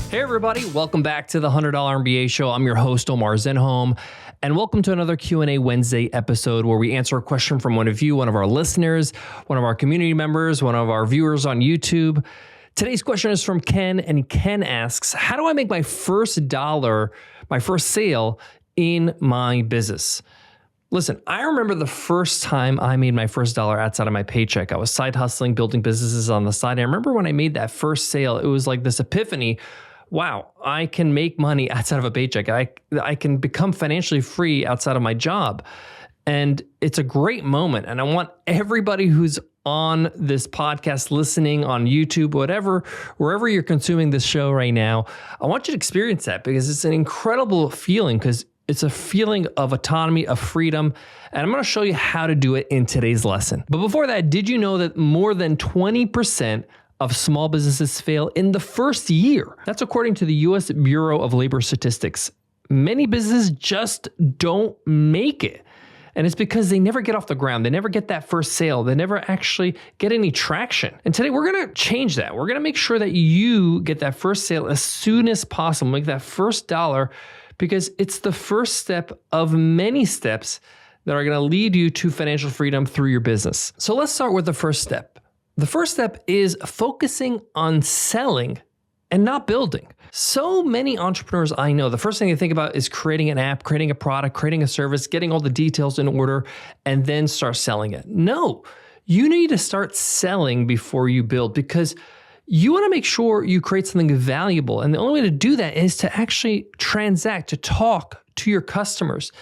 Hey everybody, welcome back to the $100 MBA Show. I'm your host, Omar Zenhom, and welcome to another Q&A Wednesday episode where we answer a question from one of you, one of our listeners, one of our community members, one of our viewers on YouTube. Today's question is from Ken, and Ken asks, how do I make my first dollar, my first sale in my business? Listen, I remember the first time I made my first dollar outside of my paycheck. I was side hustling, building businesses on the side. I remember when I made that first sale, it was like this epiphany. Wow, I can make money outside of a paycheck. I can become financially free outside of my job. And it's a great moment. And I want everybody who's on this podcast, listening on YouTube, whatever, wherever you're consuming this show right now, I want you to experience that because it's an incredible feeling, because it's a feeling of autonomy, of freedom, and I'm going to show you how to do it in today's lesson. But before that, did you know that more than 20% of small businesses fail in the first year? That's according to the U.S. Bureau of Labor Statistics. Many businesses just don't make it. And it's because they never get off the ground. They never get that first sale. They never actually get any traction. And today we're going to change that. We're going to make sure that you get that first sale as soon as possible, make that first dollar, because it's the first step of many steps that are going to lead you to financial freedom through your business. So let's start with the first step. The first step is focusing on selling and not building. So many entrepreneurs I know, the first thing they think about is creating an app, creating a product, creating a service, getting all the details in order, and then start selling it. No, you need to start selling before you build, because you want to make sure you create something valuable. And the only way to do that is to actually transact, to talk to your customers.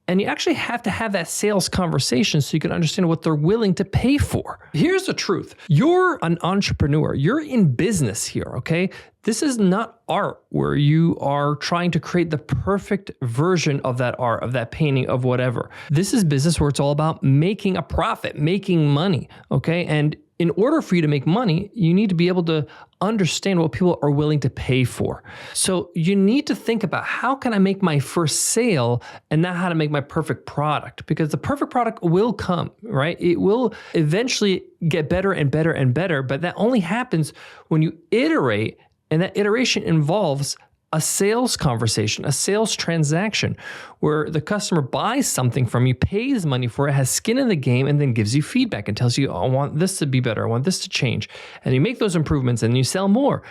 And you actually have to have that sales conversation so you can understand what they're willing to pay for. Here's the truth. You're an entrepreneur. You're in business here, okay? This is not art where you are trying to create the perfect version of that art, of that painting, of whatever. This is business where it's all about making a profit, making money, okay? And in order for you to make money, you need to be able to understand what people are willing to pay for. So you need to think about, how can I make my first sale, and not how to make my perfect product, because the perfect product will come, right? It will eventually get better and better and better, but that only happens when you iterate, and that iteration involves a sales conversation, a sales transaction, where the customer buys something from you, pays money for it, has skin in the game, and then gives you feedback and tells you, oh, I want this to be better, I want this to change. And you make those improvements and you sell more.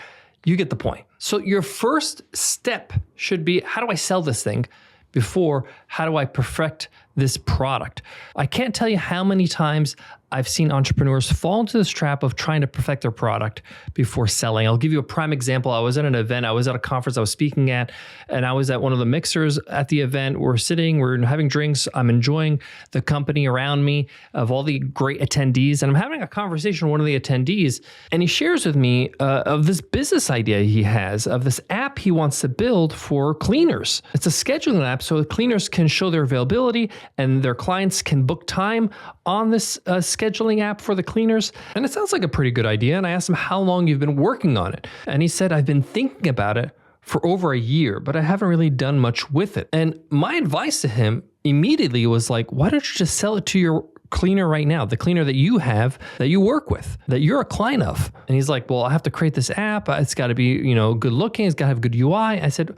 You get the point. So your first step should be, how do I sell this thing, before how do I perfect this product? I can't tell you how many times I've seen entrepreneurs fall into this trap of trying to perfect their product before selling. I'll give you a prime example. I was at an event, I was at a conference I was speaking at, and I was at one of the mixers at the event. We're sitting, we're having drinks. I'm enjoying the company around me of all the great attendees. And I'm having a conversation with one of the attendees, and he shares with me of this business idea he has, of this app he wants to build for cleaners. It's a scheduling app so the cleaners can show their availability and their clients can book time on this scheduling app for the cleaners. And it sounds like a pretty good idea. And I asked him how long you've been working on it. And he said, I've been thinking about it for over a year, but I haven't really done much with it. And my advice to him immediately was like, why don't you just sell it to your cleaner right now, the cleaner that you have, that you work with, that you're a client of? And he's like, well, I have to create this app. It's got to be, good looking. It's got to have good UI. I said,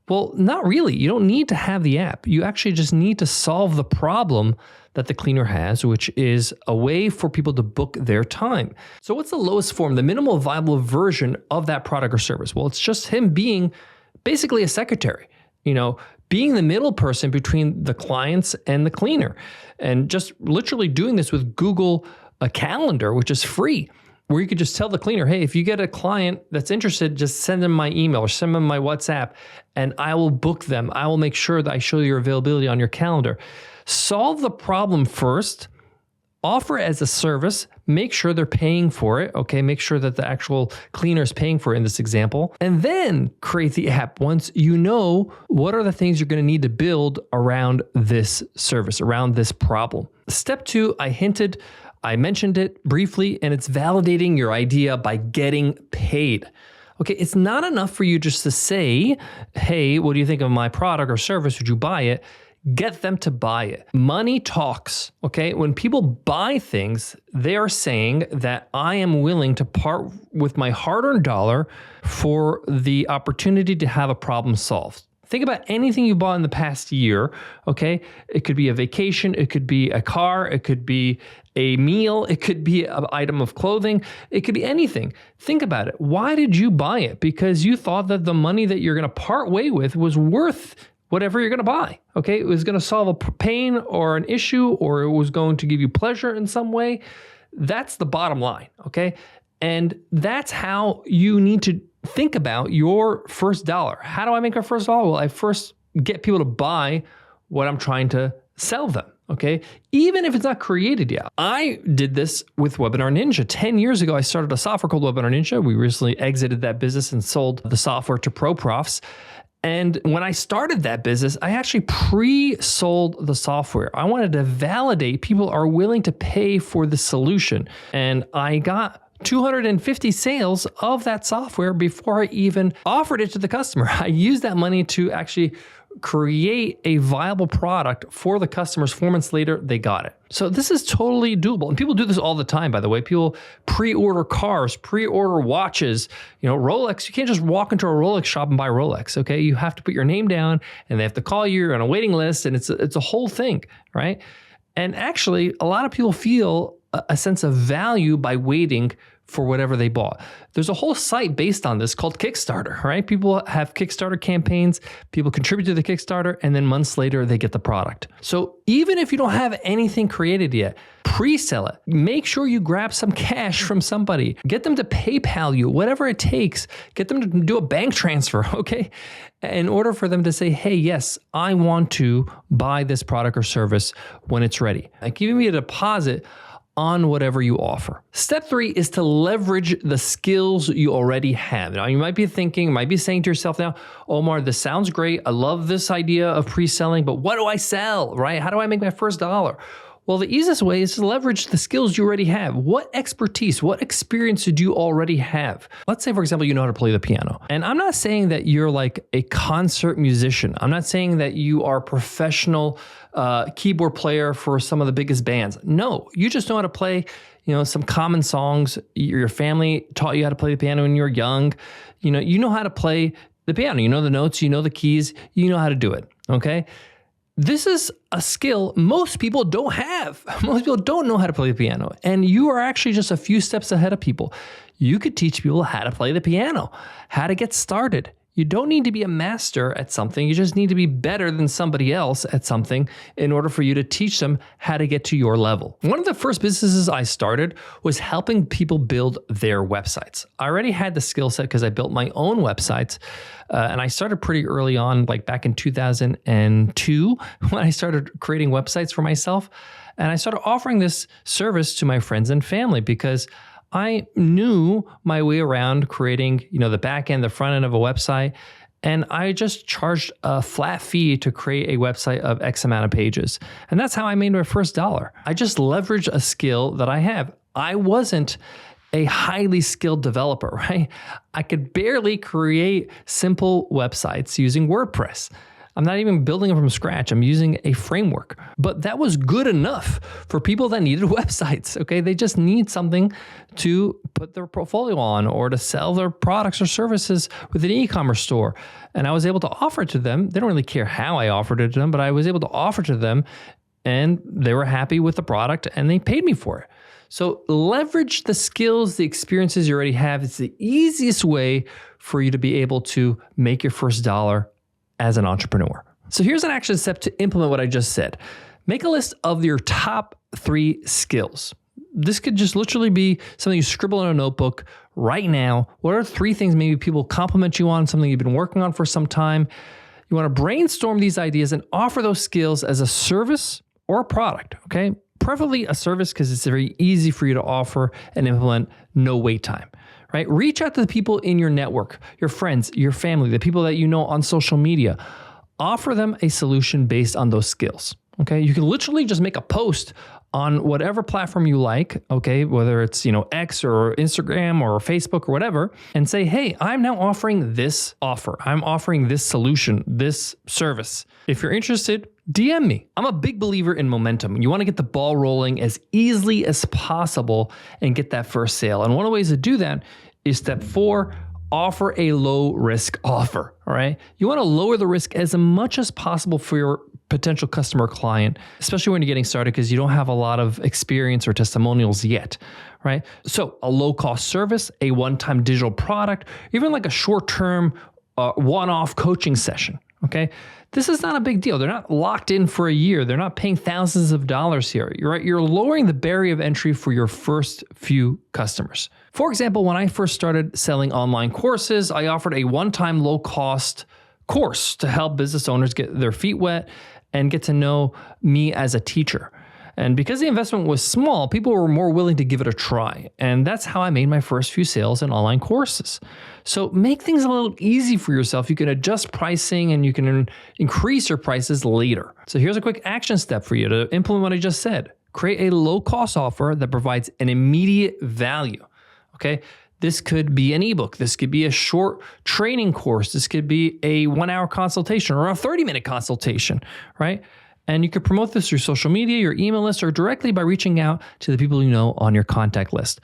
well, not really. You don't need to have the app. You actually just need to solve the problem that the cleaner has, which is a way for people to book their time. So what's the lowest form, the minimal viable version of that product or service? Well, it's just him being basically a secretary, being the middle person between the clients and the cleaner, and just literally doing this with Google Calendar, which is free, where you could just tell the cleaner, hey, if you get a client that's interested, just send them my email or send them my WhatsApp, and I will book them. I will make sure that I show your availability on your calendar. Solve the problem first, offer it as a service, make sure they're paying for it, okay? Make sure that the actual cleaner is paying for it in this example, and then create the app once you know what are the things you're gonna need to build around this service, around this problem. Step 2, I mentioned it briefly, and it's validating your idea by getting paid. Okay, it's not enough for you just to say, hey, what do you think of my product or service? Would you buy it? Get them to buy it. Money talks, okay? When people buy things, they are saying that I am willing to part with my hard-earned dollar for the opportunity to have a problem solved. Think about anything you bought in the past year, okay? It could be a vacation, it could be a car, it could be a meal, it could be an item of clothing, it could be anything. Think about it. Why did you buy it? Because you thought that the money that you're gonna part way with was worth whatever you're gonna buy, okay? It was gonna solve a pain or an issue, or it was going to give you pleasure in some way. That's the bottom line, okay? And that's how you need to think about your first dollar. How do I make my first dollar? Well, I first get people to buy what I'm trying to sell them, okay? Even if it's not created yet. I did this with Webinar Ninja. 10 years ago, I started a software called Webinar Ninja. We recently exited that business and sold the software to pro profs. And when I started that business, I actually pre-sold the software. I wanted to validate people are willing to pay for the solution. And I got 250 sales of that software before I even offered it to the customer. I used that money to actually create a viable product for the customers. 4 months later, they got it. So this is totally doable. And people do this all the time, by the way. People pre-order cars, pre-order watches, Rolex. You can't just walk into a Rolex shop and buy Rolex, okay? You have to put your name down and they have to call you. You're on a waiting list and it's a whole thing, right? And actually, a lot of people feel a sense of value by waiting for whatever they bought. There's a whole site based on this called Kickstarter, right? People have Kickstarter campaigns, people contribute to the Kickstarter, and then months later, they get the product. So even if you don't have anything created yet, pre-sell it. Make sure you grab some cash from somebody. Get them to PayPal you, whatever it takes. Get them to do a bank transfer, okay? In order for them to say, hey, yes, I want to buy this product or service when it's ready. Like giving me a deposit on whatever you offer. Step 3 is to leverage the skills you already have. Now, you might be saying to yourself now, Omar, this sounds great. I love this idea of pre-selling, but what do I sell, right? How do I make my first dollar? Well, the easiest way is to leverage the skills you already have. What expertise, what experience did you already have? Let's say, for example, you know how to play the piano. And I'm not saying that you're like a concert musician. I'm not saying that you are a professional keyboard player for some of the biggest bands. No, you just know how to play, some common songs. Your family taught you how to play the piano when you were young. You know how to play the piano. You know the notes, you know the keys, you know how to do it, okay? This is a skill most people don't have. Most people don't know how to play the piano. And you are actually just a few steps ahead of people. You could teach people how to play the piano, how to get started. You don't need to be a master at something. You just need to be better than somebody else at something in order for you to teach them how to get to your level. One of the first businesses I started was helping people build their websites. I already had the skill set because I built my own websites. And I started pretty early on, like back in 2002, when I started creating websites for myself. And I started offering this service to my friends and family because I knew my way around creating, the back end, the front end of a website. And I just charged a flat fee to create a website of X amount of pages. And that's how I made my first dollar. I just leveraged a skill that I have. I wasn't a highly skilled developer, right? I could barely create simple websites using WordPress. I'm not even building them from scratch. I'm using a framework. But that was good enough for people that needed websites, okay? They just need something to put their portfolio on or to sell their products or services with an e-commerce store. And I was able to offer it to them. They don't really care how I offered it to them, but I was able to offer to them and they were happy with the product and they paid me for it. So leverage the skills, the experiences you already have. It's the easiest way for you to be able to make your first dollar as an entrepreneur. So here's an action step to implement what I just said. Make a list of your top 3 skills. This could just literally be something you scribble in a notebook right now. What are 3 things maybe people compliment you on, something you've been working on for some time? You want to brainstorm these ideas and offer those skills as a service or a product, okay? Preferably a service because it's very easy for you to offer and implement, no wait time. Right? Reach out to the people in your network, your friends, your family, the people that you know on social media. Offer them a solution based on those skills. Okay? You can literally just make a post on whatever platform you like, okay, whether it's, X or Instagram or Facebook or whatever, and say, hey, I'm now offering this offer. I'm offering this solution, this service. If you're interested, DM me. I'm a big believer in momentum. You want to get the ball rolling as easily as possible and get that first sale. And one of the ways to do that is step 4, offer a low risk offer. All right. You want to lower the risk as much as possible for your potential customer client, especially when you're getting started because you don't have a lot of experience or testimonials yet. Right. So a low cost service, a one-time digital product, even like a short-term one-off coaching session. Okay. This is not a big deal. They're not locked in for a year. They're not paying thousands of dollars here. You're lowering the barrier of entry for your first few customers. For example, when I first started selling online courses, I offered a one-time low-cost course to help business owners get their feet wet and get to know me as a teacher. And because the investment was small, people were more willing to give it a try. And that's how I made my first few sales in online courses. So make things a little easy for yourself. You can adjust pricing and you can increase your prices later. So here's a quick action step for you to implement what I just said. Create a low-cost offer that provides an immediate value. Okay. This could be an ebook. This could be a short training course. This could be a 1-hour consultation or a 30-minute consultation, right? And you could promote this through social media, your email list, or directly by reaching out to the people you know on your contact list.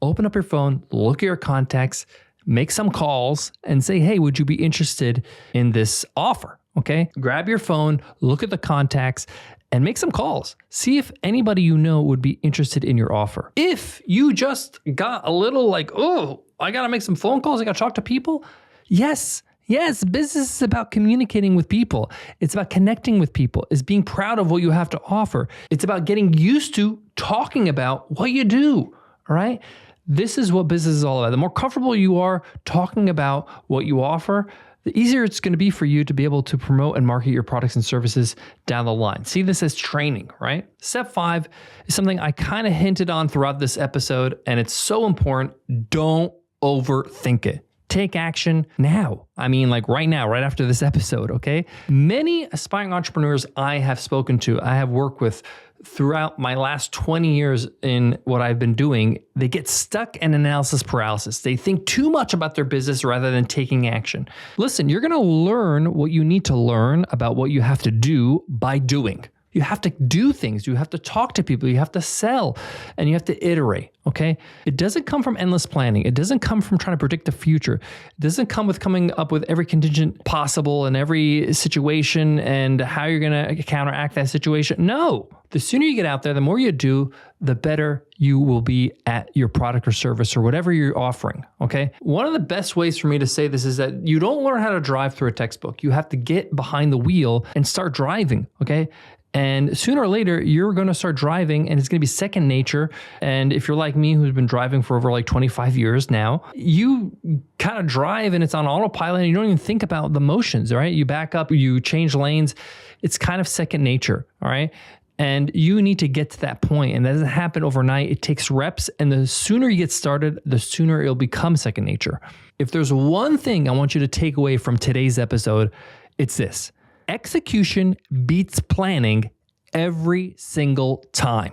Open up your phone, look at your contacts, make some calls, and say, hey, would you be interested in this offer? Okay? Grab your phone, look at the contacts, and make some calls. See if anybody you know would be interested in your offer. If you just got a little like, oh, I got to make some phone calls, I got to talk to people. Yes, business is about communicating with people. It's about connecting with people. It's being proud of what you have to offer. It's about getting used to talking about what you do, all right? This is what business is all about. The more comfortable you are talking about what you offer, the easier it's going to be for you to be able to promote and market your products and services down the line. See this as training, right? Step 5 is something I kind of hinted on throughout this episode, and it's so important. Don't overthink it. Take action now. I mean, like right now, right after this episode, okay? Many aspiring entrepreneurs I have spoken to, I have worked with throughout my last 20 years in what I've been doing, they get stuck in analysis paralysis. They think too much about their business rather than taking action. Listen, you're going to learn what you need to learn about what you have to do by doing. You have to do things. You have to talk to people. You have to sell and you have to iterate. Okay. It doesn't come from endless planning. It doesn't come from trying to predict the future. It doesn't come with coming up with every contingent possible in every situation and how you're going to counteract that situation. No. The sooner you get out there, the more you do, the better you will be at your product or service or whatever you're offering. Okay. One of the best ways for me to say this is that you don't learn how to drive through a textbook. You have to get behind the wheel and start driving. Okay. And sooner or later, you're going to start driving and it's going to be second nature. And if you're like me, who's been driving for over like 25 years now, you kind of drive and it's on autopilot and you don't even think about the motions, all right? You back up, you change lanes. It's kind of second nature, all right? And you need to get to that point. And that doesn't happen overnight. It takes reps. And the sooner you get started, the sooner it'll become second nature. If there's one thing I want you to take away from today's episode, it's this. Execution beats planning every single time.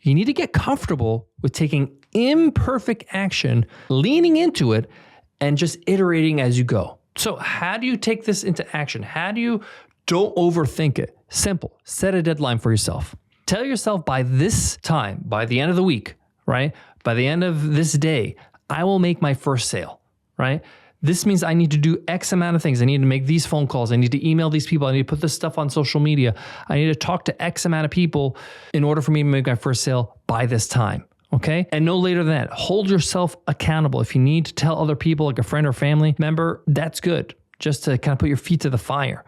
You need to get comfortable with taking imperfect action, leaning into it, and just iterating as you go. So how do you take this into action? How do you don't overthink it? Simple. Set a deadline for yourself. Tell yourself by this time, by the end of the week, right? By the end of this day, I will make my first sale, right? This means I need to do X amount of things. I need to make these phone calls. I need to email these people. I need to put this stuff on social media. I need to talk to X amount of people in order for me to make my first sale by this time. Okay. And no later than that. Hold yourself accountable. If you need to tell other people, like a friend or family member, that's good. Just to kind of put your feet to the fire.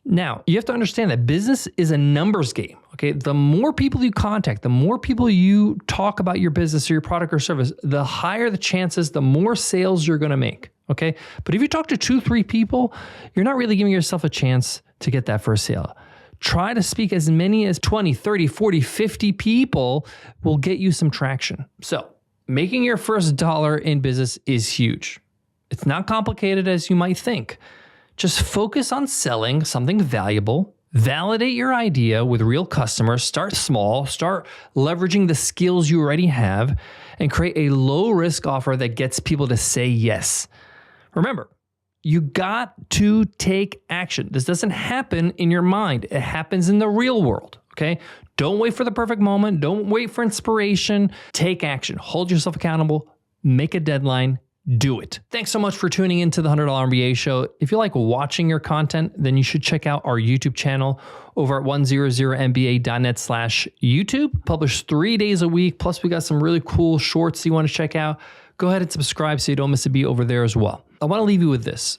Now, you have to understand that business is a numbers game. Okay. The more people you contact, the more people you talk about your business or your product or service, the higher the chances, the more sales you're going to make. Okay. But if you talk to 2-3 people, you're not really giving yourself a chance to get that first sale. Try to speak as many as 20, 30, 40, 50 people will get you some traction. So making your first dollar in business is huge. It's not complicated as you might think. Just focus on selling something valuable, validate your idea with real customers, start small, start leveraging the skills you already have, and create a low-risk offer that gets people to say yes. Remember, You got to take action. This doesn't happen in your mind. It happens in the real world, okay? Don't wait for the perfect moment. Don't wait for inspiration. Take action. Hold yourself accountable. Make a deadline. Do it. Thanks so much for tuning into the $100 MBA Show. If you like watching your content, then you should check out our YouTube channel over at 100mba.net/YouTube. Publish 3 days a week. Plus, we got some really cool shorts you want to check out. Go ahead and subscribe so you don't miss a beat over there as well. I want to leave you with this.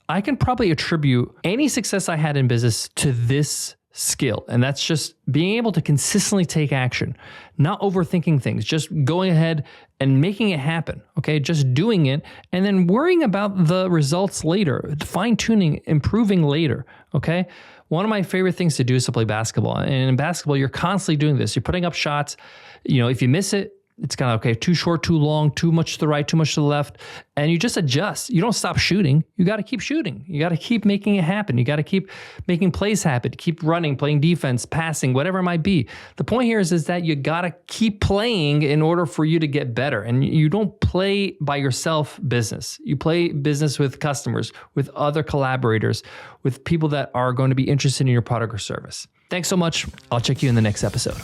I can probably attribute any success I had in business to this skill, and that's just being able to consistently take action, not overthinking things, just going ahead and making it happen, okay? Just doing it and then worrying about the results later, fine-tuning, improving later, okay? One of my favorite things to do is to play basketball. And in basketball, you're constantly doing this. You're putting up shots. You know, if you miss it, it's kind of, okay, too short, too long, too much to the right, too much to the left, and you just adjust. You don't stop shooting. You got to keep shooting. You got to keep making it happen. You got to keep making plays happen, keep running, playing defense, passing, whatever it might be. The point here is that you got to keep playing in order for you to get better. And you don't play by yourself business. You play business with customers, with other collaborators, with people that are going to be interested in your product or service. Thanks so much. I'll check you in the next episode.